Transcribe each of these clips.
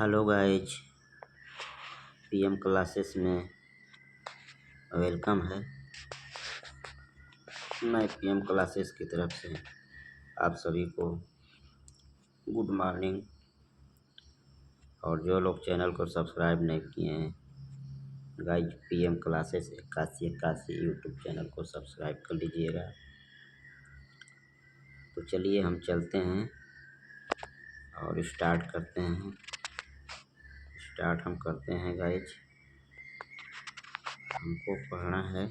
Hello guys, PM classes में welcome है। मैं पीएम क्लासेस की तरफ से आप सभी को गुड मॉर्निंग। और जो लोग चैनल को सब्सक्राइब नहीं किए हैं guys, PM classes 8181 YouTube channel को सब्सक्राइब कर लीजिएगा। तो चलिए हम चलते हैं और स्टार्ट करते हैं। स्टार्ट हम करते हैं गाइज। हमको पढ़ना है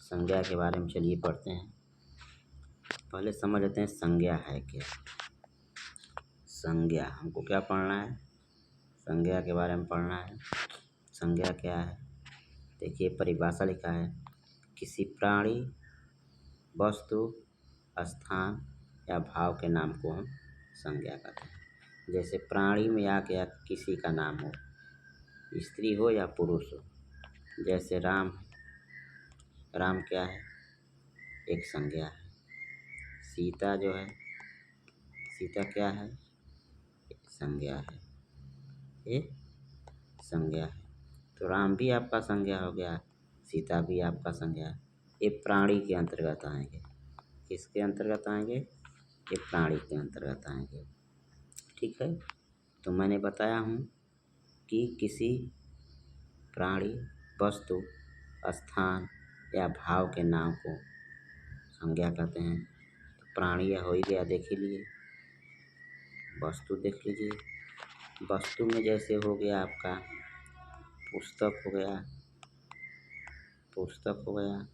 संज्ञा के बारे में। चलिए पढ़ते हैं। पहले समझ लेते हैं संज्ञा है क्या। संज्ञा हमको क्या पढ़ना है, संज्ञा के बारे में पढ़ना है। संज्ञा क्या है, देखिए परिभाषा लिखा है, किसी प्राणी, वस्तु, स्थान या भाव के नाम को हम संज्ञा कहते हैं। जैसे प्राणी में या किसी का नाम हो, स्त्री हो या पुरुष हो। जैसे राम, राम क्या है, एक संज्ञा है। सीता जो है, सीता क्या है, एक संज्ञा है, एक संज्ञा है। तो राम भी आपका संज्ञा हो गया, सीता भी आपका संज्ञा है। ये प्राणी के अंतर्गत आएंगे। किसके अंतर्गत आएंगे, ये प्राणी के अंतर्गत आएंगे। ठीक है। तो मैंने बताया हूँ कि किसी प्राणी, वस्तु, स्थान या भाव के नाम को संज्ञा कहते हैं। तो प्राणी हो ही गया, देख ही लिए। वस्तु देख लीजिए। वस्तु में जैसे हो गया आपका पुस्तक हो गया, पुस्तक हो गया,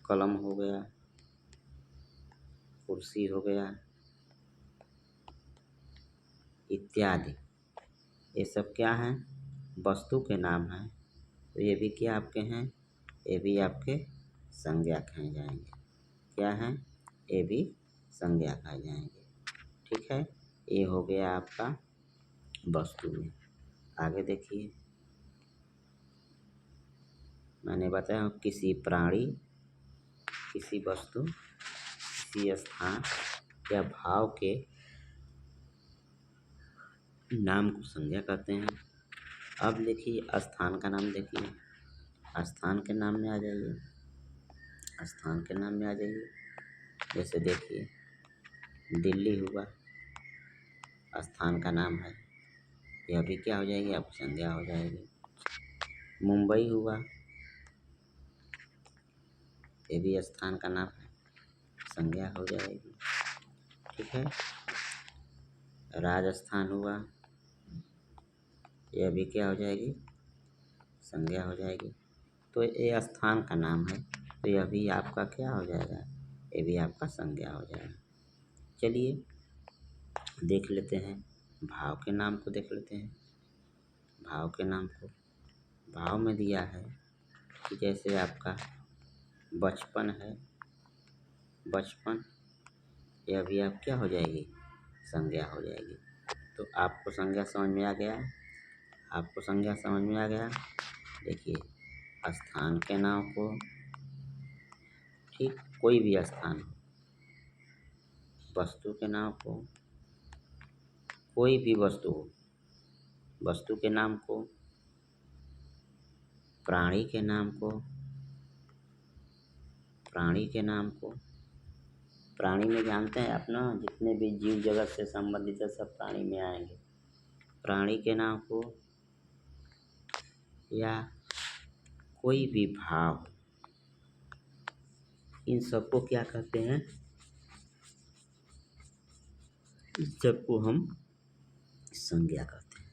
कलम हो गया, कुर्सी हो गया इत्यादि। ये सब क्या हैं, वस्तु के नाम हैं। तो ये भी क्या आपके हैं, ये भी आपके संज्ञा कहे जाएंगे। क्या हैं, ये भी संज्ञा कहे जाएंगे। ठीक है। ये हो गया आपका वस्तु में। आगे देखिए, मैंने बताया किसी प्राणी, किसी वस्तु, किसी स्थान या भाव के नाम को संज्ञा कहते हैं। अब देखिए स्थान का नाम देखिए। स्थान के नाम में आ जाइए, स्थान के नाम में आ जाइए। जैसे देखिए दिल्ली हुआ, स्थान का नाम है, यह भी क्या हो जाएगी, अब संज्ञा हो जाएगी। मुंबई हुआ, ये भी स्थान का नाम है, संज्ञा हो जाएगी। ठीक है। राजस्थान हुआ, यह भी क्या हो जाएगी, संज्ञा हो जाएगी। तो ये स्थान का नाम है, तो यह भी आपका क्या हो जाएगा, ये भी आपका संज्ञा हो जाएगा। चलिए देख लेते हैं भाव के नाम को, देख लेते हैं भाव के नाम को। भाव में दिया है कि जैसे आपका बचपन है, बचपन, यह भी आप क्या हो जाएगी, संज्ञा हो जाएगी। तो आपको संज्ञा समझ में आ गया, आपको संज्ञा समझ में आ गया। देखिए स्थान के नाम को, ठीक, कोई भी स्थान हो, वस्तु के नाम को, कोई भी वस्तु हो, वस्तु के नाम को, प्राणी के नाम को, प्राणी के नाम को। प्राणी में जानते हैं आप ना, जितने भी जीव जगत से संबंधित है सब प्राणी में आएंगे। प्राणी के नाम को या कोई भी भाव, इन सबको क्या कहते हैं, इन सबको हम संज्ञा कहते हैं।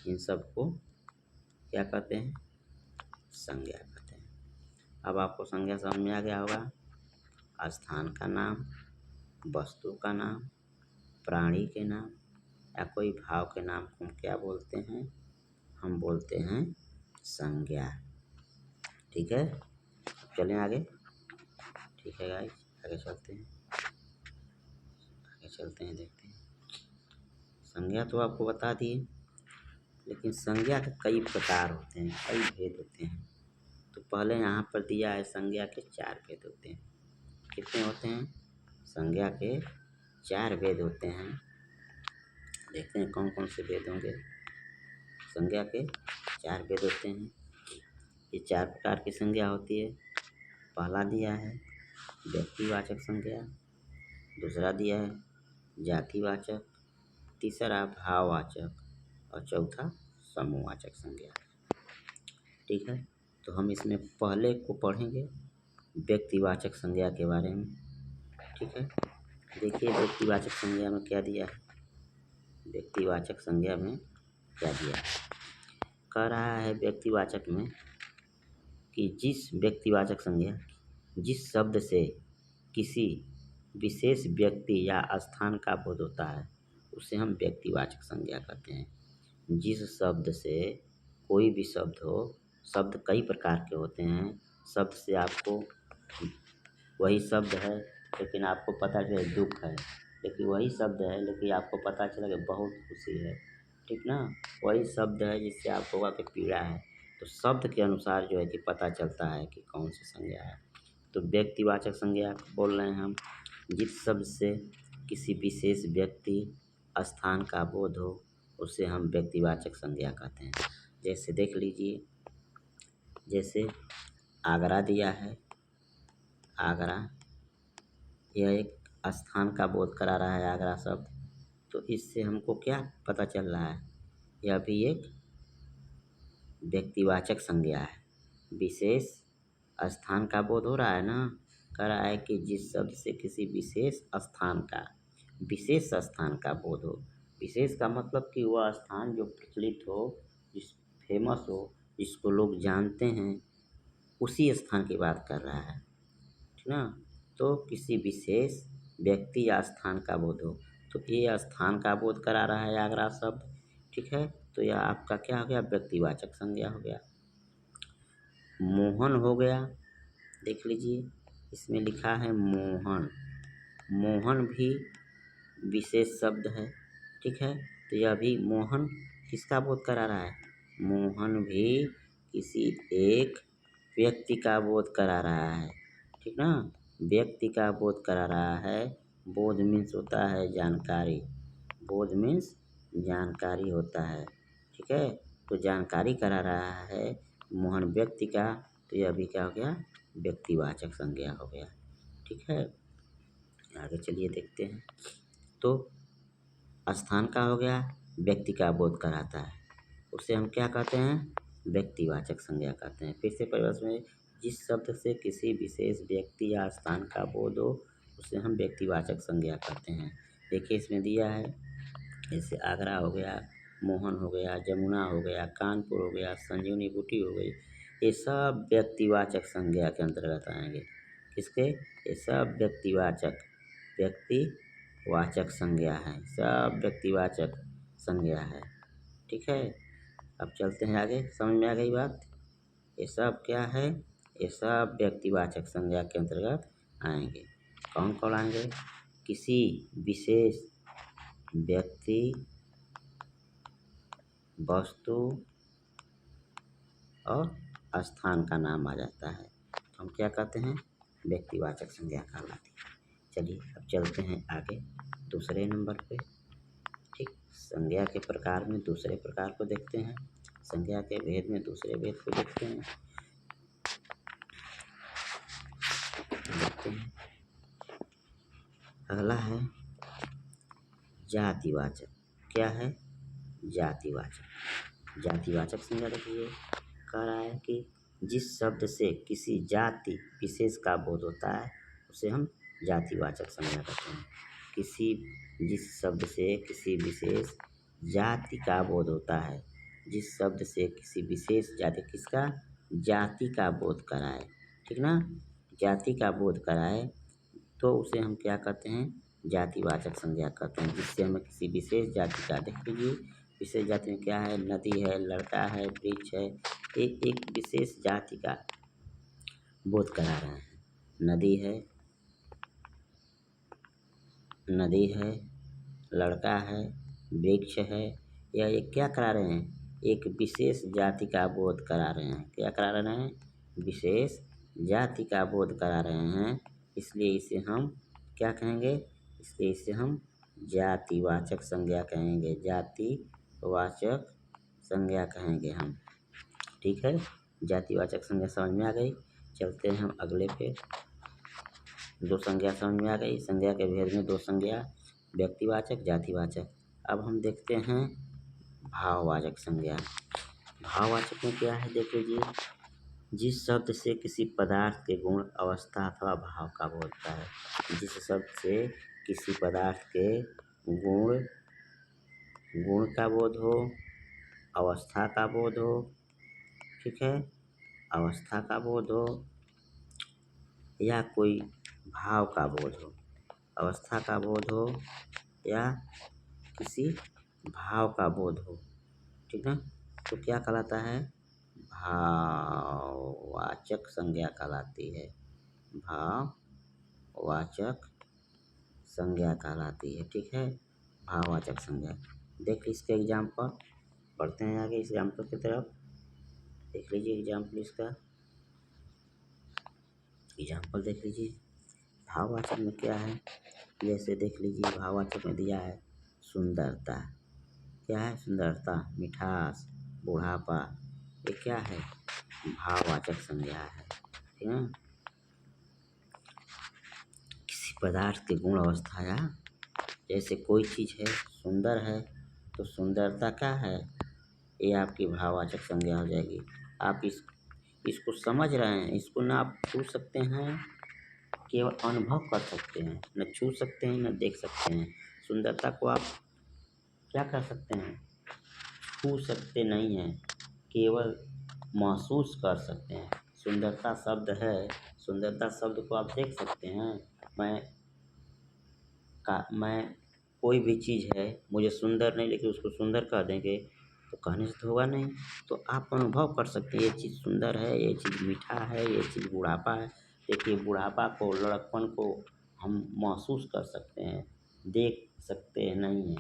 इन सबको क्या कहते हैं, संज्ञा कहते हैं। अब आपको संज्ञा समझ में आ गया होगा। स्थान का नाम, वस्तु का नाम, प्राणी के नाम या कोई भाव के नाम को हम क्या बोलते हैं, हम बोलते हैं संज्ञा। ठीक है। चलें आगे। ठीक है गाइस, आगे चलते हैं, आगे चलते हैं, देखते हैं। संज्ञा तो आपको बता दिए, लेकिन संज्ञा के कई प्रकार होते हैं, कई भेद होते हैं। तो पहले यहाँ पर दिया है संज्ञा के 4 भेद होते हैं। कितने होते हैं, संज्ञा के 4 भेद होते हैं। देखते हैं कौन कौन से भेद होंगे। संज्ञा के 4 भेद होते हैं। ये 4 प्रकार की संज्ञा होती है। पहला दिया है व्यक्तिवाचक संज्ञा, दूसरा दिया है जातिवाचक, तीसरा भाववाचक और चौथा समूहवाचक संज्ञा। ठीक है, तो हम इसमें पहले को पढ़ेंगे व्यक्तिवाचक संज्ञा के बारे में। ठीक है, देखिए व्यक्तिवाचक संज्ञा में क्या दिया है। व्यक्तिवाचक संज्ञा में क्या दिया है, कह रहा है व्यक्तिवाचक में कि जिस व्यक्तिवाचक संज्ञा जिस शब्द से किसी विशेष व्यक्ति या स्थान का बोध होता है उसे हम व्यक्तिवाचक संज्ञा कहते हैं। जिस शब्द से कोई भी शब्द हो, शब्द कई प्रकार के होते हैं। शब्द से आपको वही शब्द है लेकिन आपको पता चले दुख है, लेकिन वही शब्द है लेकिन आपको पता चला कि बहुत खुशी है। ठीक ना, वही शब्द है जिससे आपको होगा कि पीड़ा है। तो शब्द के अनुसार जो है कि पता चलता है कि कौन सी संज्ञा है। तो व्यक्तिवाचक संज्ञा बोल रहे हैं हम जिस शब्द से किसी विशेष व्यक्ति स्थान का बोध हो उसे हम व्यक्तिवाचक संज्ञा कहते हैं। जैसे देख लीजिए, जैसे आगरा दिया है। आगरा यह एक स्थान का बोध करा रहा है आगरा शब्द। तो इससे हमको क्या पता चल रहा है, यह भी एक व्यक्तिवाचक संज्ञा है। विशेष स्थान का बोध हो रहा है ना, कह रहा है कि जिस शब्द से किसी विशेष स्थान का बोध हो। विशेष का मतलब कि वह स्थान जो प्रचलित हो, जिस फेमस हो, जिसको लोग जानते हैं, उसी स्थान की बात कर रहा है। ठीक ना, तो किसी विशेष व्यक्ति या स्थान का बोध हो, तो ये स्थान का बोध करा रहा है आगरा शब्द। ठीक है, तो यह आपका क्या हो गया, व्यक्तिवाचक संज्ञा हो गया। मोहन हो गया, देख लीजिए इसमें लिखा है मोहन। मोहन भी विशेष शब्द है। ठीक है, तो यह भी मोहन किसका बोध करा रहा है, मोहन भी किसी एक व्यक्ति का बोध करा रहा है। ठीक ना, व्यक्ति का बोध करा रहा है। बोध मीन्स होता है जानकारी, बोध मीन्स जानकारी होता है। ठीक है, तो जानकारी करा रहा है मोहन व्यक्ति का, तो यह भी क्या हो गया, व्यक्तिवाचक संज्ञा हो गया। ठीक है, आगे चलिए देखते हैं। तो स्थान का हो गया, व्यक्ति का बोध कराता है, उसे हम क्या कहते हैं, व्यक्तिवाचक संज्ञा कहते हैं। फिर से परिभाषा में जिस शब्द से किसी विशेष व्यक्ति या स्थान का बोध हो उसे हम व्यक्तिवाचक संज्ञा कहते हैं। देखिए इसमें दिया है, जैसे आगरा हो गया, मोहन हो गया, जमुना हो गया, कानपुर हो गया, संजीवनी बूटी हो गई, ये सब व्यक्तिवाचक संज्ञा के अंतर्गत आएंगे। किसके, ये सब व्यक्तिवाचक संज्ञा है, सब व्यक्तिवाचक संज्ञा है। ठीक है, अब चलते हैं आगे, समझ में आ गई बात। ये सब क्या है, ये सब व्यक्तिवाचक संज्ञा के अंतर्गत आएंगे। कौन कौन आएंगे, किसी विशेष व्यक्ति, वस्तु और स्थान का नाम आ जाता है तो हम क्या कहते हैं, व्यक्तिवाचक संज्ञा कहलाती है। चलिए अब चलते हैं आगे दूसरे नंबर पे। ठीक, संज्ञा के प्रकार में दूसरे प्रकार को देखते हैं, संज्ञा के भेद में दूसरे भेद को देखते हैं। अगला है जातिवाचक। क्या है, जातिवाचक। जातिवाचक संज्ञा देखिए, कह रहा है कि जिस शब्द से किसी जाति विशेष का बोध होता है उसे हम जातिवाचक संज्ञा कहते हैं। जिस शब्द से किसी विशेष जाति का बोध होता है, जिस शब्द से किसी विशेष जाति, किसका, जाति का बोध कराए। ठीक ना, जाति का बोध कराए तो उसे हम क्या कहते हैं, जातिवाचक संज्ञा कहते हैं। जिससे हमें किसी विशेष जाति का, देख लीजिए विशेष जाति में क्या है, नदी है, लड़का है, वृक्ष है, एक विशेष जाति का बोध करा रहे हैं। नदी है, लड़का है, वृक्ष है, यह एक क्या करा रहे हैं, एक विशेष जाति का बोध करा रहे हैं। क्या करा रहे हैं, विशेष जाति का बोध करा रहे हैं। इसलिए इसे हम क्या कहेंगे, इसलिए इसे हम जातिवाचक संज्ञा कहेंगे, जातिवाचक संज्ञा कहेंगे हम। ठीक है, जातिवाचक संज्ञा समझ में आ गई। चलते हैं हम अगले पे। दो संज्ञा समझ में आ गई। संज्ञा के भेद में दो संज्ञा, व्यक्तिवाचक, जातिवाचक। अब हम देखते हैं भाववाचक संज्ञा। भाववाचक में क्या है देख लीजिए, जिस शब्द से किसी पदार्थ के गुण, अवस्था अथवा भाव का बोध होता है। जिस शब्द से किसी पदार्थ के गुण का बोध हो, अवस्था का बोध हो, ठीक है, अवस्था का बोध हो या कोई भाव का बोध हो, अवस्था का बोध हो या किसी भाव का बोध हो, ठीक है, तो क्या कहलाता है? भाववाचक संज्ञा कहलाती है। भाववाचक संज्ञा कहलाती है। ठीक है, भाववाचक संज्ञा। देख इसके एग्जाम्पल, पढ़ते हैं आगे एग्जाम्पल की तरफ। देख लीजिए एग्जाम्पल इसका, एग्जाम्पल देख लीजिए। भाववाचक में क्या है, जैसे देख लीजिए भाववाचक में दिया है सुंदरता। क्या है? सुंदरता, मिठास, बुढ़ापा, ये क्या है? भाववाचक संज्ञा है। ठीक है, किसी पदार्थ के गुण, अवस्था या जैसे कोई चीज़ है सुंदर है तो सुंदरता क्या है? ये आपकी भाववाचक संज्ञा हो जाएगी। आप इसको समझ रहे हैं, इसको ना आप छू सकते हैं, केवल अनुभव कर सकते हैं, न छू सकते हैं न देख सकते हैं। सुंदरता को आप क्या कर सकते हैं? छू सकते नहीं हैं, केवल महसूस कर सकते हैं। सुंदरता शब्द है, सुंदरता शब्द को आप देख सकते हैं। मैं कोई भी चीज़ है, मुझे सुंदर नहीं, लेकिन उसको सुंदर कह देंगे तो कहने से तो होगा नहीं। तो आप अनुभव कर सकते हैं, ये चीज़ सुंदर है, ये चीज़ मीठा है, ये चीज़ बुढ़ापा है। देखिए बुढ़ापा को, लड़कपन को हम महसूस कर सकते हैं, देख सकते नहीं हैं।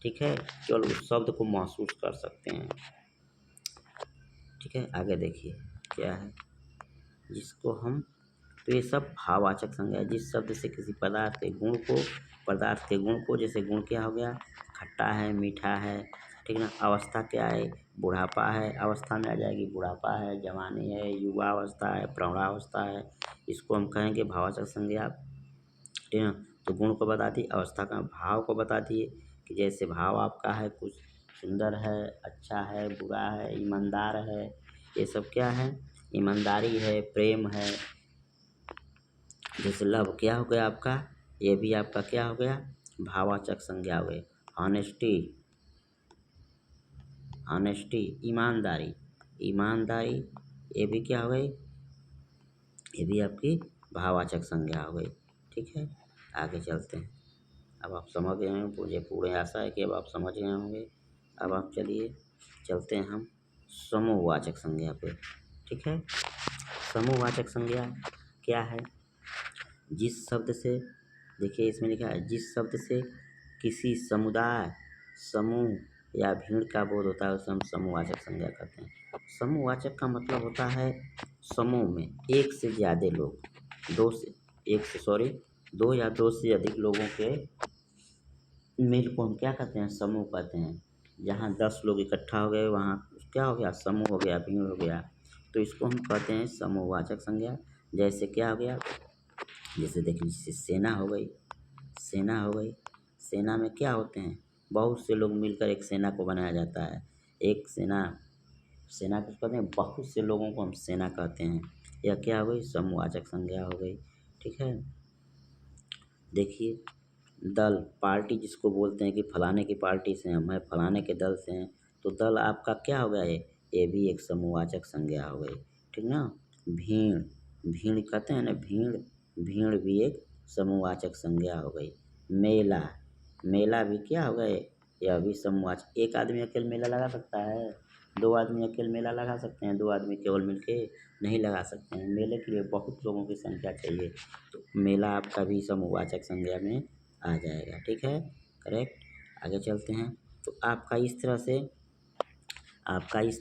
ठीक है, केवल उस शब्द को महसूस कर सकते हैं। ठीक है, आगे देखिए क्या है, जिसको हम, तो ये सब भाववाचक संज्ञा है। जिस शब्द से किसी पदार्थ के गुण को, जैसे गुण क्या हो गया? खट्टा है, मीठा है, ठीक ना। अवस्था क्या है? बुढ़ापा है, अवस्था में आ जाएगी बुढ़ापा है, जवानी है, युवा अवस्था है, प्रौढ़ावस्था है। इसको हम कहेंगे भाववाचक संज्ञा। ठीक है, तो गुण को बता दी, अवस्था का भाव को बता दिए कि जैसे भाव आपका है कुछ सुंदर है, अच्छा है, बुरा है, ईमानदार है, ये सब क्या है? ईमानदारी है, प्रेम है। जैसे लव क्या हो गया आपका? ये भी आपका क्या हो गया? भाववाचक संज्ञा हो गई। ऑनेस्टी, ऑनेस्टी, ईमानदारी, ईमानदारी, ये भी क्या हो गई? ये भी आपकी भाववाचक संज्ञा हो गई। ठीक है, आगे चलते हैं। अब आप समझ गए हैं, मुझे पूरी आशा है कि अब आप समझ गए होंगे। अब आप चलिए चलते हैं हम समूहवाचक संज्ञा पे। ठीक है, समूहवाचक संज्ञा क्या है? जिस शब्द से, देखिए इसमें लिखा है, जिस शब्द से किसी समुदाय, समूह या भीड़ का बोध होता है उसे हम समूहवाचक संज्ञा कहते हैं। समूहवाचक का मतलब होता है समूह में एक से ज़्यादा लोग, दो या दो से अधिक लोगों के मेल को हम क्या कहते हैं? समूह कहते हैं। जहाँ 10 लोग इकट्ठा हो गए वहाँ क्या हो गया? समूह हो गया, भीड़ हो गया। तो इसको हम कहते हैं समूहवाचक संज्ञा। जैसे क्या हो गया? जैसे देख लीजिए सेना हो गई, सेना हो गई। सेना में क्या होते हैं? बहुत से लोग मिलकर एक सेना को बनाया जाता है। एक सेना, सेना किसको कहते हैं? बहुत से लोगों को हम सेना कहते हैं। यह क्या हो गई? समूहवाचक संज्ञा हो गई। ठीक है, देखिए दल, पार्टी जिसको बोलते हैं कि फलाने की पार्टी से हैं, मैं फलाने के दल से हैं, तो दल आपका क्या हो गया? ये भी एक समूहवाचक संज्ञा हो गई। ठीक ना। भीड़, भीड़ कहते हैं ना, भीड़, भीड़ भी एक समूहवाचक संज्ञा हो गई। मेला, मेला भी क्या हो गए? यह भी समूहवाचक। एक आदमी अकेले मेला लगा सकता है? दो आदमी अकेले मेला लगा सकते हैं? दो आदमी केवल मिलके नहीं लगा सकते हैं। मेले के लिए बहुत लोगों की संख्या चाहिए, तो मेला आपका भी समूहवाचक संज्ञा में आ जाएगा। ठीक है, करेक्ट। आगे चलते हैं। तो आपका इस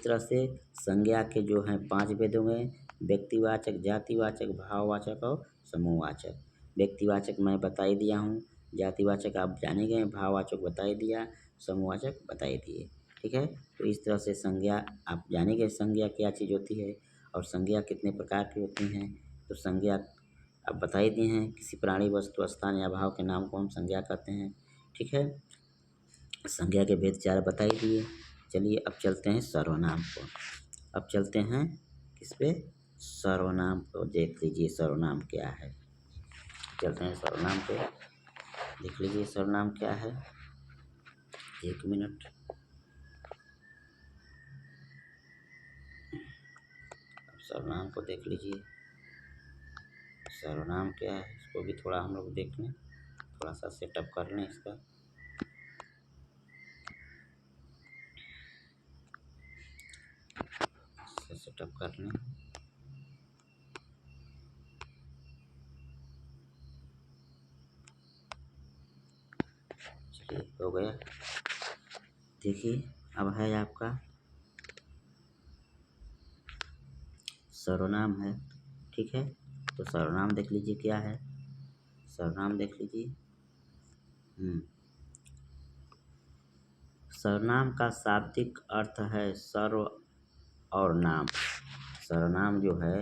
तरह से संज्ञा के जो हैं 5 भेद हो गए, व्यक्तिवाचक, जातिवाचक, भाववाचक और समूहवाचक। व्यक्तिवाचक मैं बता ही दिया हूँ, जातिवाचक आप जाने गए, भाववाचक बता ही दिया, समूहवाचक बता ही दिए। ठीक है, तो इस तरह से संज्ञा आप जाने गए, संज्ञा क्या चीज़ होती है और संज्ञा कितने प्रकार की होती हैं। तो संज्ञा आप बता ही दिए हैं, किसी प्राणी, वस्तु, स्थान या भाव के नाम को हम संज्ञा कहते हैं। ठीक है, संज्ञा के भेद 4 बता ही दिए। चलिए अब चलते हैं सर्वनाम को। अब चलते हैं किस पे, सर्वनाम को। देख लीजिए सर्वनाम क्या है। चलते हैं सर्वनाम पे, देख लीजिए सर्वनाम क्या है। 1 मिनट। अब सर्वनाम को देख लीजिए, सर्वनाम क्या है, इसको भी थोड़ा हम लोग देख लें, थोड़ा सा सेटअप कर लें इसका। सेटअप कर लें। चलिए हो गया। देखिए अब है आपका सर्वनाम है। ठीक है, तो सर्वनाम देख लीजिए क्या है, सर्वनाम देख लीजिए। सर्वनाम का शाब्दिक अर्थ है सर्व और नाम। सर्वनाम जो है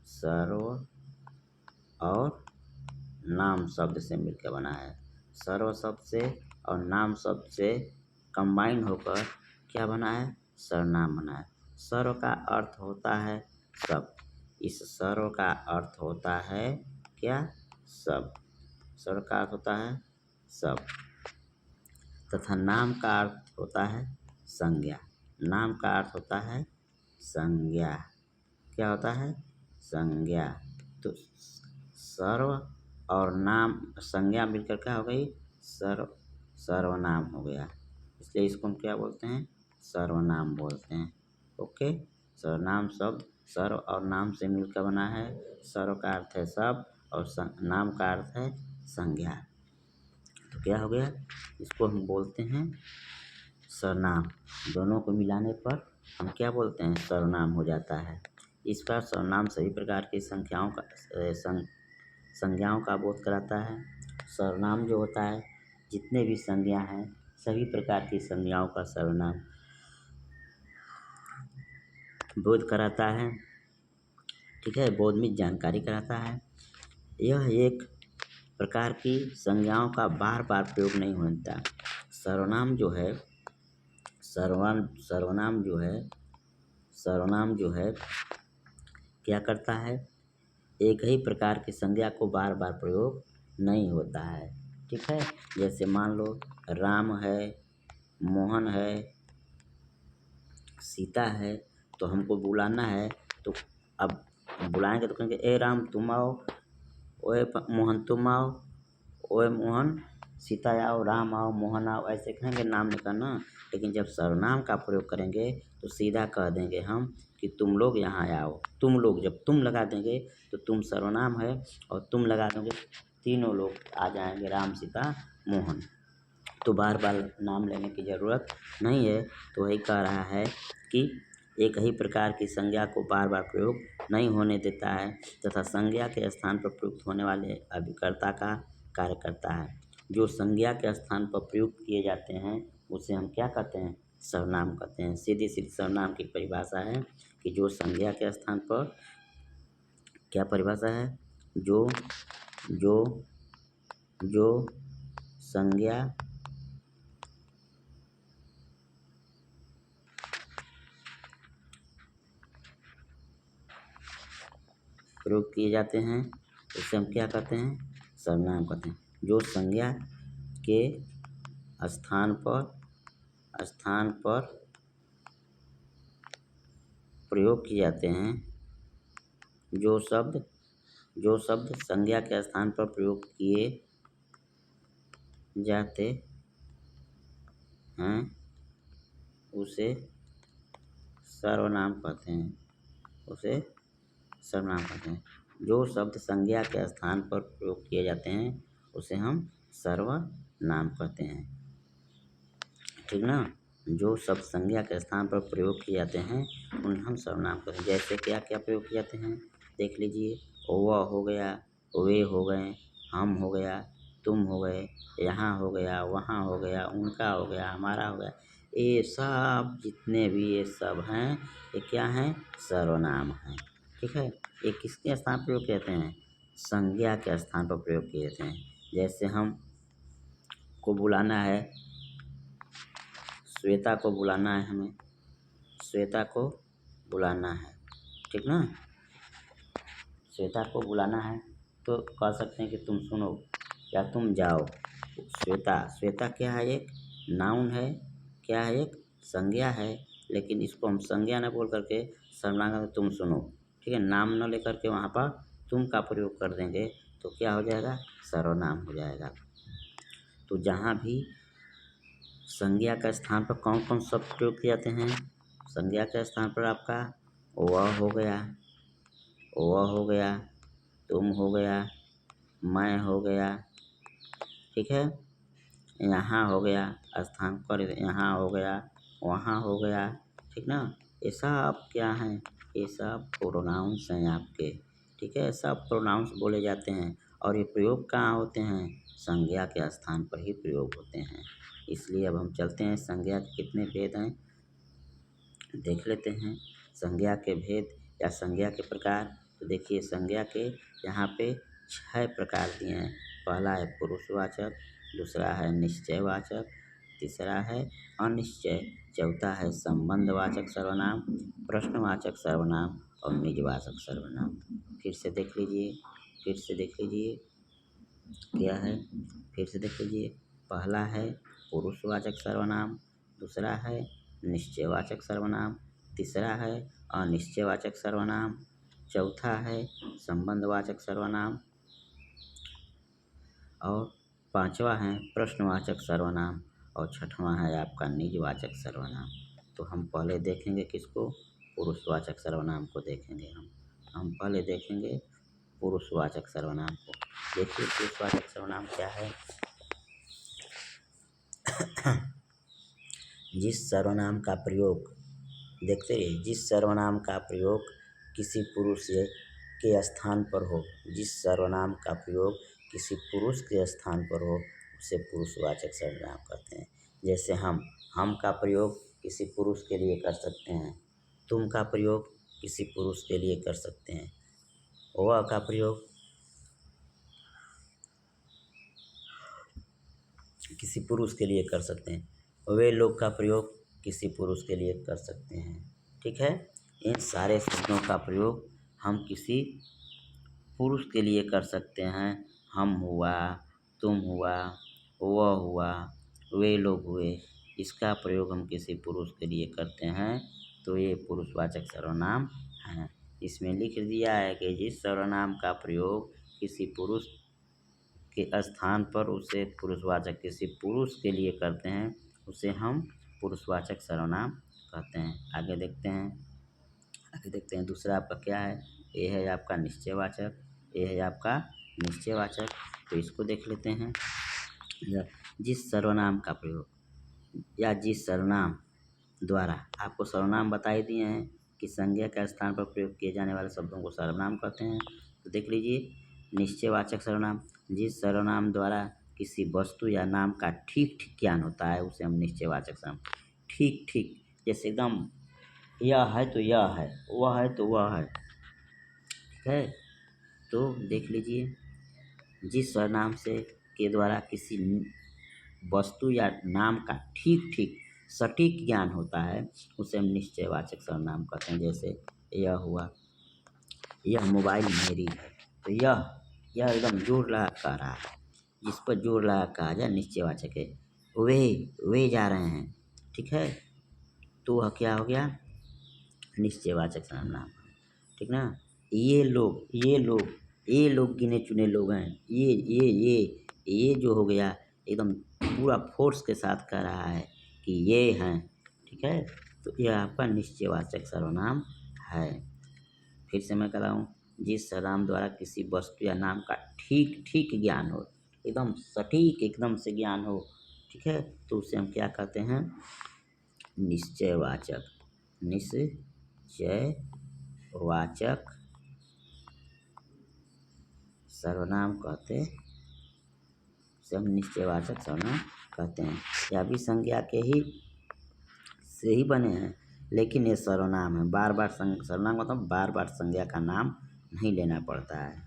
सर्व और नाम शब्द से मिलकर बना है। सर्व शब्द से और नाम शब्द से कंबाइन होकर क्या बना है, सर्वनाम बना है। सर्व का अर्थ होता है सब। इस सर्व का अर्थ होता है क्या, सब। सर्व का अर्थ होता है सब, तथा नाम का अर्थ होता है संज्ञा। नाम का अर्थ होता है संज्ञा। क्या होता है, संज्ञा। तो सर्व और नाम संज्ञा मिलकर क्या हो गई, सर्वनाम हो गया। इसलिए इसको हम क्या बोलते हैं, सर्वनाम बोलते हैं। ओके, सर्वनाम शब्द सर्व और नाम से मिलकर बना है। सर्व का अर्थ है सब और नाम का अर्थ है संज्ञा। तो क्या हो गया, इसको हम बोलते हैं सर्वनाम। दोनों को मिलाने पर हम क्या बोलते हैं, सर्वनाम हो जाता है। इस पर सर्वनाम सभी प्रकार की संज्ञाओं का बोध कराता है। सर्वनाम जो होता है, जितने भी संज्ञा हैं सभी प्रकार की संज्ञाओं का सर्वनाम बोध कराता है। ठीक है, बोध में जानकारी कराता है। यह एक प्रकार की संज्ञाओं का बार बार प्रयोग नहीं होता। सर्वनाम जो है सर्वनाम जो है क्या करता है, एक ही प्रकार की संज्ञा को बार बार प्रयोग नहीं होता है। ठीक है, जैसे मान लो राम है, मोहन है, सीता है, तो हमको बुलाना है। तो अब बुलाएंगे तो कहेंगे ए राम तुम आओ, ओए मोहन तुम आओ, ओए मोहन सीता आओ, राम आओ, मोहन आओ, ऐसे कहेंगे नाम नहीं करना। लेकिन जब सर्वनाम का प्रयोग करेंगे तो सीधा कह देंगे हम कि तुम लोग यहाँ आओ। तुम लोग, जब तुम लगा देंगे तो तुम सर्वनाम है और तुम लगा दोगे, तीनों लोग आ जाएंगे, राम सीता मोहन। तो बार बार नाम लेने की ज़रूरत नहीं है। तो वही कह रहा है कि एक ही प्रकार की संज्ञा को बार बार प्रयोग नहीं होने देता है तथा संज्ञा के स्थान पर प्रयुक्त होने वाले अभिकर्ता का कार्य करता है। जो संज्ञा के स्थान पर प्रयुक्त किए जाते हैं उसे हम क्या कहते हैं, सर्वनाम कहते हैं। सीधी सीधी सर्वनाम की परिभाषा है कि जो संज्ञा के स्थान पर, क्या परिभाषा है, जो जो जो संज्ञा प्रयोग किए जाते हैं उसे हम क्या कहते हैं, सर्वनाम कहते हैं। जो संज्ञा के स्थान पर प्रयोग किए जाते हैं, जो शब्द संज्ञा के स्थान पर प्रयोग किए जाते हैं उसे सर्वनाम कहते हैं, उसे सर्वनाम कहते हैं। जो शब्द संज्ञा के स्थान पर प्रयोग किए जाते हैं उसे हम सर्वनाम कहते हैं। ठीक ना, जो शब्द संज्ञा के स्थान पर प्रयोग किए जाते हैं उन्हें हम सर्वनाम कहते हैं। जैसे क्या क्या प्रयोग किए जाते हैं, देख लीजिए। वह हो गया, वे हो गए, हम हो गया, तुम हो गए, यहाँ हो गया, वहाँ हो गया, उनका हो गया, हमारा हो गया, ये सब जितने भी ये सब हैं, ये क्या हैं? सर्वनाम हैं। ठीक है, ये किसके स्थान पर प्रयोग किए जाते हैं? संज्ञा के स्थान पर प्रयोग किए जाते हैं। जैसे हम को बुलाना है, श्वेता को बुलाना है, हमें श्वेता को बुलाना है, ठीक ना? श्वेता को बुलाना है तो कह सकते हैं कि तुम सुनो या तुम जाओ। श्वेता, श्वेता क्या है? एक नाउन है, क्या है? एक संज्ञा है, लेकिन इसको हम संज्ञा न बोल करके सर्वनाम में तुम सुनो, ठीक है? नाम न लेकर के वहाँ पर तुम का प्रयोग कर देंगे तो क्या हो जाएगा? सर्वनाम हो जाएगा। तो जहाँ भी संज्ञा का स्थान पर कौन कौन शब्द प्रयोग किए जाते हैं? संज्ञा के स्थान पर आपका वह हो गया, वह हो गया, तुम हो गया, मैं हो गया, ठीक है? यहाँ हो गया, स्थान पर यहाँ हो गया, वहाँ हो गया, ठीक ना? ये सब क्या हैं? ये सब प्रोनाउंस हैं आपके, ठीक है? सब प्रोनाउंस बोले जाते हैं और ये प्रयोग कहाँ होते हैं? संज्ञा के स्थान पर ही प्रयोग होते हैं। इसलिए अब हम चलते हैं, संज्ञा के कितने भेद हैं देख लेते हैं। संज्ञा के भेद या संज्ञा के प्रकार, तो देखिए संज्ञा के यहाँ पे 6 प्रकार दिए हैं। पहला है पुरुषवाचक, दूसरा है निश्चयवाचक, तीसरा है अनिश्चय, चौथा है संबंधवाचक सर्वनाम, प्रश्नवाचक सर्वनाम और निजवाचक सर्वनाम। फिर से देख लीजिए, फिर से देख लीजिए क्या है, फिर से देख लीजिए। पहला है पुरुषवाचक सर्वनाम, दूसरा है निश्चयवाचक सर्वनाम, तीसरा है अनिश्चयवाचक सर्वनाम, चौथा है संबंधवाचक सर्वनाम और पांचवा है प्रश्नवाचक सर्वनाम और छठवां है आपका निजवाचक सर्वनाम। तो हम पहले देखेंगे किसको? पुरुषवाचक सर्वनाम को देखेंगे हम पहले देखेंगे पुरुषवाचक सर्वनाम को। देखिए पुरुषवाचक सर्वनाम क्या है? जिस सर्वनाम का प्रयोग, देखते रहिए, जिस सर्वनाम का प्रयोग किसी पुरुष के स्थान पर हो, जिस सर्वनाम का प्रयोग किसी पुरुष के स्थान पर हो उसे पुरुषवाचक सर्वनाम कहते हैं। जैसे हम का प्रयोग किसी पुरुष के लिए कर सकते हैं, तुम का प्रयोग किसी पुरुष के लिए कर सकते हैं, वह का प्रयोग किसी पुरुष के लिए कर सकते हैं, वे लोग का प्रयोग किसी पुरुष के लिए कर सकते हैं, ठीक है? इन सारे शब्दों का प्रयोग हम किसी पुरुष के लिए कर सकते हैं। हम हुआ, तुम हुआ, वह हुआ, वे लोग हुए, इसका प्रयोग हम किसी पुरुष के लिए करते हैं तो ये पुरुषवाचक सर्वनाम हैं। इसमें लिख दिया है कि जिस सर्वनाम का प्रयोग किसी पुरुष के स्थान पर उसे पुरुषवाचक किसी पुरुष के लिए करते हैं उसे हम पुरुषवाचक सर्वनाम कहते हैं। आगे देखते हैं दूसरा आपका क्या है? ये है आपका निश्चयवाचक, ये है आपका निश्चयवाचक। तो इसको देख लेते हैं। जिस सर्वनाम का प्रयोग या जिस सर्वनाम द्वारा, आपको सर्वनाम बता ही दिए हैं कि संज्ञा के स्थान पर प्रयोग किए जाने वाले शब्दों को सर्वनाम कहते हैं। तो देख लीजिए निश्चयवाचक सर्वनाम, जिस सर्वनाम द्वारा किसी वस्तु या नाम का ठीक ठीक ज्ञान होता है उसे हम निश्चयवाचक सर्वनाम। ठीक ठीक, जैसे एकदम यह है तो यह है, वह है तो वह है, ठीक है? तो देख लीजिए, जिस सर्वनाम से के द्वारा किसी वस्तु या नाम का ठीक ठीक सटीक ज्ञान होता है उसे हम निश्चयवाचक सर्वनाम कहते हैं। जैसे यह हुआ, यह मोबाइल मेरी है, तो यह एकदम जोर लगा कह रहा है, जिस पर जोर लगा कहा जाए निश्चयवाचक है। वे जा रहे हैं, ठीक है? तो वह क्या हो गया? निश्चयवाचक सर्वनाम, ठीक ना? ये लोग गिने चुने लोग हैं, ये जो हो गया एकदम पूरा फोर्स के साथ कह रहा है कि ये हैं, ठीक है? तो यह आपका निश्चयवाचक सर्वनाम है। फिर से मैं कह रहा हूँ, जिस सर्वनाम द्वारा किसी वस्तु या नाम का ठीक ठीक ज्ञान हो, एकदम सटीक एकदम से ज्ञान हो, ठीक है? तो उसे हम क्या कहते हैं? निश्चयवाचक, निश्चयवाचक सर्वनाम कहते उसे हम निश्चयवाचक सर्वनाम कहते हैं। यह भी संज्ञा के ही से ही बने हैं, लेकिन ये सर्वनाम है। बार बार सर्वनाम का मतलब बार बार संज्ञा का नाम नहीं लेना पड़ता है।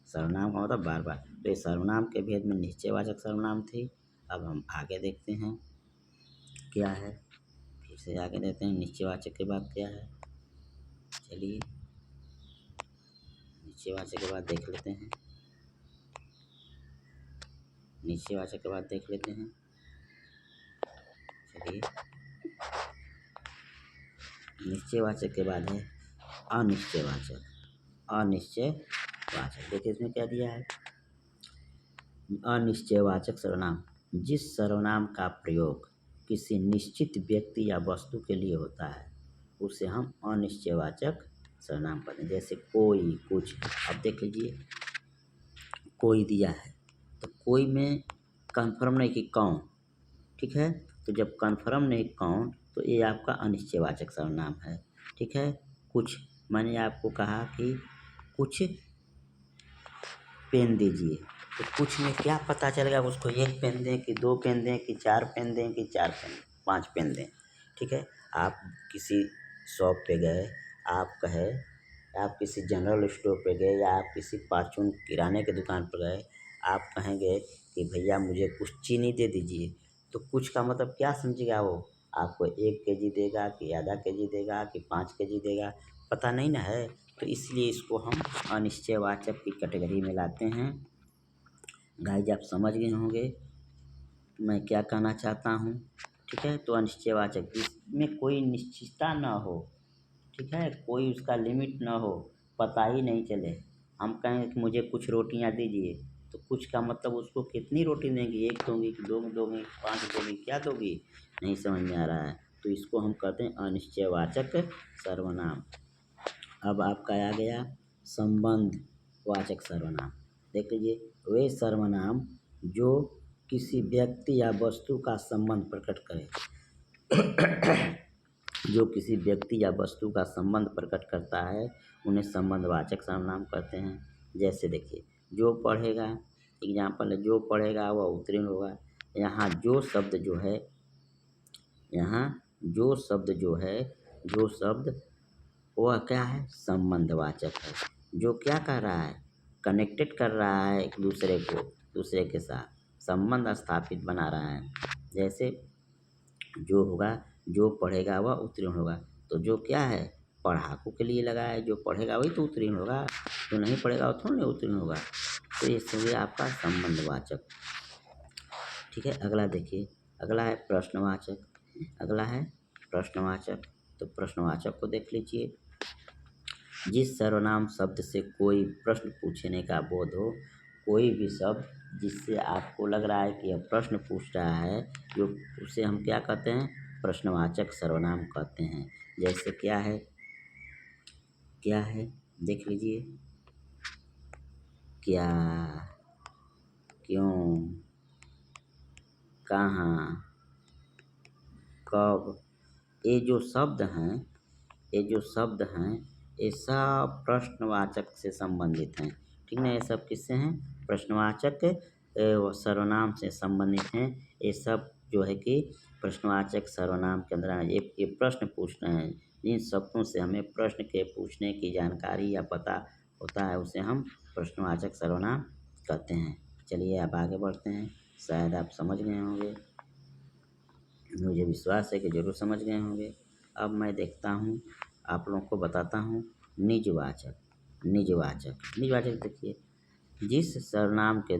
सर्वनाम का मतलब बार बार। तो ये सर्वनाम के भेद में निश्चयवाचक सर्वनाम थी। अब हम आगे देखते हैं क्या है। फिर से आगे देखते हैं निश्चयवाचक के बाद क्या है। चलिए निश्चयवाचक के बाद देख लेते हैं। निश्चयवाचक के बाद देख लेते हैं। चलिए निश्चयवाचक के बाद है अनिश्चयवाचक। अनिश्चयवाचक देखिए इसमें क्या दिया है। अनिश्चयवाचक सर्वनाम जिस सर्वनाम का प्रयोग किसी निश्चित व्यक्ति या वस्तु के लिए होता है उसे हम अनिश्चयवाचक सर्वनाम कहते हैं। जैसे कोई, कुछ। अब देख लीजिए कोई दिया है तो कोई में कन्फर्म नहीं कि कौन, ठीक है। तो जब कन्फर्म नहीं कौन तो ये आपका अनिश्चयवाचक सर्वनाम है, ठीक है। कुछ मैंने आपको कहा कि कुछ पेन दीजिए, तो कुछ में क्या पता चलेगा उसको 1 पेन दें कि 2 पेन दें कि 4 पेन दें कि 4 पेन 5 पेन दें, ठीक है। आप किसी शॉप पे गए, आप कहे आप किसी जनरल स्टोर पे गए या आप किसी परचून किराने की दुकान पर गए, आप कहेंगे कि भैया मुझे कुछ चीनी दे दीजिए, तो कुछ का मतलब क्या समझेगा वो, आपको 1 केजी देगा कि आधा केजी देगा कि 5 केजी देगा, पता नहीं ना है। तो इसलिए इसको हम अनिश्चयवाचक की कैटेगरी में लाते हैं। गाइज आप समझ गए होंगे मैं क्या कहना चाहता हूँ, ठीक है। तो अनिश्चयवाचक जिसमें कोई निश्चितता ना हो, ठीक है, कोई उसका लिमिट ना हो, पता ही नहीं चले। हम कहें कि मुझे कुछ रोटियां दीजिए, तो कुछ का मतलब उसको कितनी रोटी देंगी, 1 दोगी कि 2 दोगी, 5 दोगी, क्या दोगी, नहीं समझ में आ रहा है। तो इसको हम कहते हैं अनिश्चयवाचक सर्वनाम। अब आपका आ गया संबंधवाचक सर्वनाम। देख लीजिए वे सर्वनाम जो किसी व्यक्ति या वस्तु का संबंध प्रकट करें जो किसी व्यक्ति या वस्तु का संबंध प्रकट करता है उन्हें संबंधवाचक सर्वनाम कहते हैं। जैसे देखिए जो पढ़ेगा, एग्जाम्पल है, जो पढ़ेगा वह उत्तीर्ण होगा। यहाँ जो शब्द जो है, यहाँ जो शब्द वह क्या है, संबंधवाचक है। जो क्या कर रहा है, कनेक्टेड कर रहा है एक दूसरे को, दूसरे के साथ संबंध स्थापित बना रहा है। जैसे जो होगा, जो पढ़ेगा वह उत्तीर्ण होगा, तो जो क्या है, पढ़ाकू के लिए लगा है, जो पढ़ेगा वही तो उत्तीर्ण होगा, जो नहीं पढ़ेगा वो थोड़ा नहीं उत्तीर्ण होगा। तो ये सभी आपका संबंधवाचक, ठीक है। अगला देखिए, अगला है प्रश्नवाचक। अगला है प्रश्नवाचक। तो प्रश्नवाचक को देख लीजिए, जिस सर्वनाम शब्द से कोई प्रश्न पूछने का बोध हो, कोई भी शब्द जिससे आपको लग रहा है कि यह प्रश्न पूछ रहा है, जो उसे हम क्या कहते हैं, प्रश्नवाचक सर्वनाम कहते हैं। जैसे क्या है, क्या है, देख लीजिए, क्या, क्यों, कहाँ, कब, ये जो शब्द हैं, ये सब प्रश्नवाचक से संबंधित हैं, ठीक ना। ये सब किससे हैं, प्रश्नवाचक सर्वनाम से संबंधित हैं। ये सब जो है कि प्रश्नवाचक सर्वनाम के अंदर हैं। ये प्रश्न पूछ रहे हैं, जिन शब्दों से हमें प्रश्न के पूछने की जानकारी या पता होता है उसे हम प्रश्नवाचक सर्वनाम कहते हैं। चलिए अब आगे बढ़ते हैं। शायद आप समझ गए होंगे, मुझे विश्वास है कि ज़रूर समझ गए होंगे। अब मैं देखता हूँ, आप लोगों को बताता हूँ निजवाचक। निजवाचक देखिए, जिस सर्वनाम के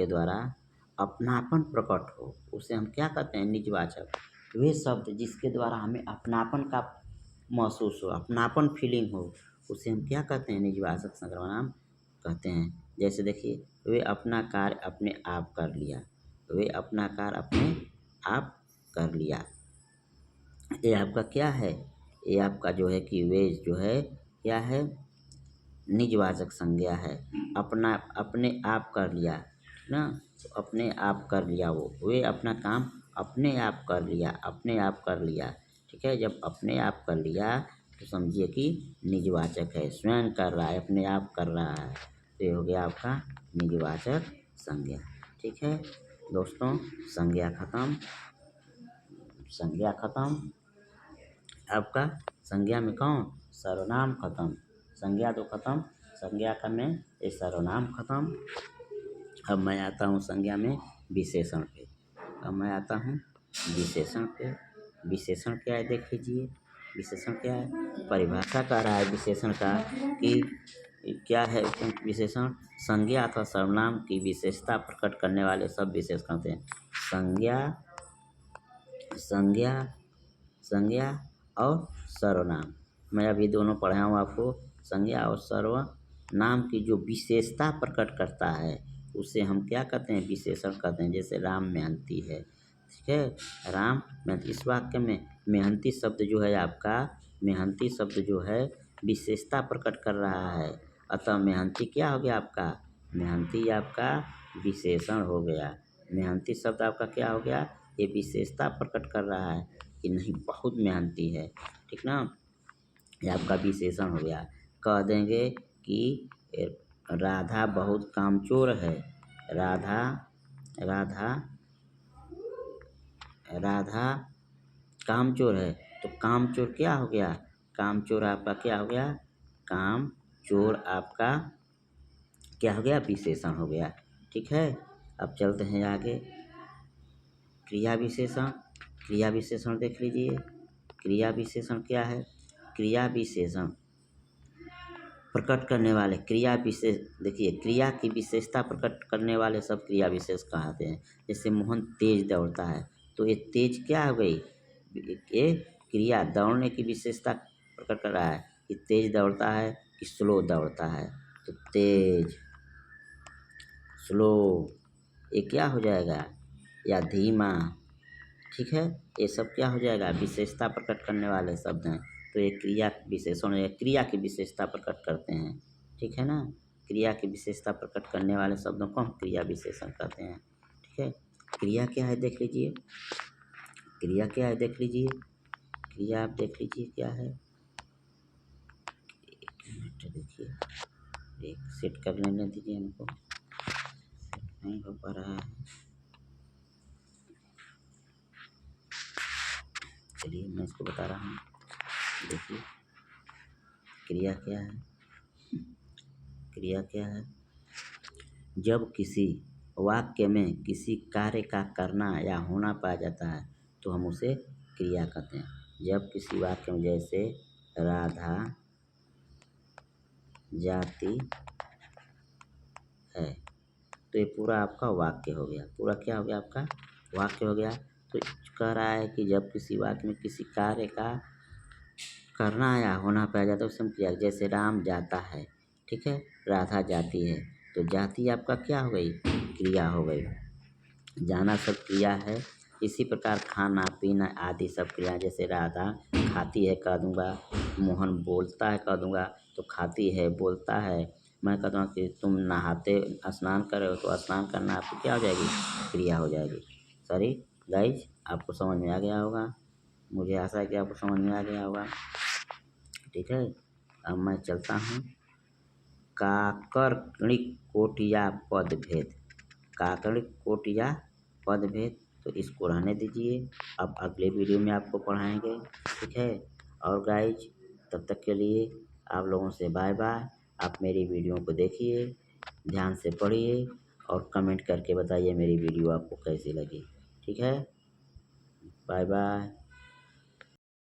द्वारा अपनापन प्रकट हो उसे हम क्या कहते हैं, निजवाचक। वे शब्द जिसके द्वारा हमें अपनापन का महसूस हो, अपनापन फीलिंग हो, उसे हम क्या कहते हैं, निजवाचक सर्वनाम कहते हैं। जैसे देखिए, वे अपना कार्य अपने आप कर लिया, वे अपना कार्य अपने आप कर लिया। ये आपका क्या है, ये आपका जो है कि वे जो है क्या है, निजवाचक संज्ञा है। अपने आप कर लिया ना, तो अपने आप कर लिया, वे अपना काम अपने आप कर लिया, ठीक है। जब अपने आप कर लिया तो समझिए कि निजवाचक है, स्वयं कर रहा है, अपने आप कर रहा है। तो ये हो गया आपका निजवाचक संज्ञा। ठीक है दोस्तों, संज्ञा खत्म, संज्ञा खत्म। आपका संज्ञा में कौन? सर्वनाम खत्म। संज्ञा तो खत्म, संज्ञा का में ये सर्वनाम खत्म। अब मैं आता हूँ संज्ञा में विशेषण पे। अब मैं आता हूँ विशेषण पे। विशेषण क्या है देख लीजिए। विशेषण क्या है? परिभाषा कह रहा है विशेषण का कि क्या है विशेषण? संज्ञा अथवा सर्वनाम की विशेषता प्रकट करने वाले सब विशेष कहते हैं। संज्ञा, संज्ञा, संज्ञा और सर्वनाम। मैं अभी दोनों पढ़ाया हूँ आपको। संज्ञा और सर्वनाम की जो विशेषता प्रकट करता है उसे हम क्या कहते हैं? विशेषण कहते हैं। जैसे राम मेहनती है, ठीक है। राम मेहनती, इस वाक्य में मेहनती शब्द जो है आपका, मेहनती शब्द जो है विशेषता प्रकट कर रहा है। अतः मेहनती क्या हो गया आपका? मेहनती आपका विशेषण हो गया। मेहनती शब्द आपका क्या हो गया? ये विशेषता प्रकट कर रहा है कि नहीं बहुत मेहनती है, ठीक ना। ये आपका विशेषण हो गया। कह देंगे कि राधा बहुत कामचोर है। राधा, राधा, राधा कामचोर है, तो कामचोर क्या हो गया? कामचोर आपका क्या हो गया? कामचोर आपका क्या हो गया? विशेषण हो गया। ठीक है, अब चलते हैं आगे। क्रिया विशेषण। क्रिया विशेषण देख लीजिए। क्रिया विशेषण क्या है? क्रिया विशेषण प्रकट करने वाले क्रिया विशेष, देखिए क्रिया की विशेषता प्रकट करने वाले सब क्रिया विशेष कहते हैं। जैसे मोहन तेज दौड़ता है, तो ये तेज क्या हो गई? ये क्रिया दौड़ने की विशेषता प्रकट कर रहा है कि तेज दौड़ता है कि स्लो दौड़ता है। तो तेज, स्लो, ये क्या हो जाएगा? या धीमा, ठीक है। ये सब क्या हो जाएगा? विशेषता प्रकट करने वाले शब्द हैं। तो ये क्रिया विशेषण या क्रिया की विशेषता प्रकट करते हैं, ठीक है ना। क्रिया की विशेषता प्रकट करने वाले शब्दों को हम क्रिया विशेषण कहते हैं, ठीक है। क्रिया क्या है देख लीजिए। क्रिया क्या है देख लीजिए। क्रिया आप देख लीजिए क्या है। एक मिनट देखिए, एक सेट कर लेने दीजिए हमको, नहीं हो पा रहा है। चलिए मैं इसको बता रहा हूँ। देखिए क्रिया क्या है। क्रिया क्या है? जब किसी वाक्य में किसी कार्य का करना या होना पाया जाता है तो हम उसे क्रिया कहते हैं। जब किसी वाक्य में, जैसे राधा जाती है, तो ये पूरा आपका वाक्य हो गया। पूरा क्या हो गया? आपका वाक्य हो गया। तो कह रहा है कि जब किसी वाक्य में किसी कार्य का करना या होना पाया जाता है उसे हम क्रिया। जैसे राम जाता है, ठीक है, राधा जाती है, तो जाती आपका क्या हो गई? क्रिया हो गई। जाना सब क्रिया है। इसी प्रकार खाना पीना आदि सब क्रिया। जैसे राधा खाती है कह दूँगा, मोहन बोलता है कह दूँगा, तो खाती है बोलता है। मैं कह दूँगा कि तुम नहाते स्नान कर रहे हो, तो स्नान करना आपकी क्या हो जाएगी? क्रिया हो जाएगी। सॉरी गाइज, आपको समझ में आ गया होगा। मुझे आशा है कि आपको समझ में आ गया होगा, ठीक है। अब मैं चलता हूँ काकर्णिक कोटिया पदभेद। काकर्णिक कोटिया पदभेद, तो इसको रहने दीजिए। अब अगले वीडियो में आपको पढ़ाएंगे, ठीक है। और गाइज तब तक के लिए आप लोगों से बाय बाय। आप मेरी वीडियो को देखिए, ध्यान से पढ़िए और कमेंट करके बताइए मेरी वीडियो आपको कैसी लगी, ठीक है। Bye bye.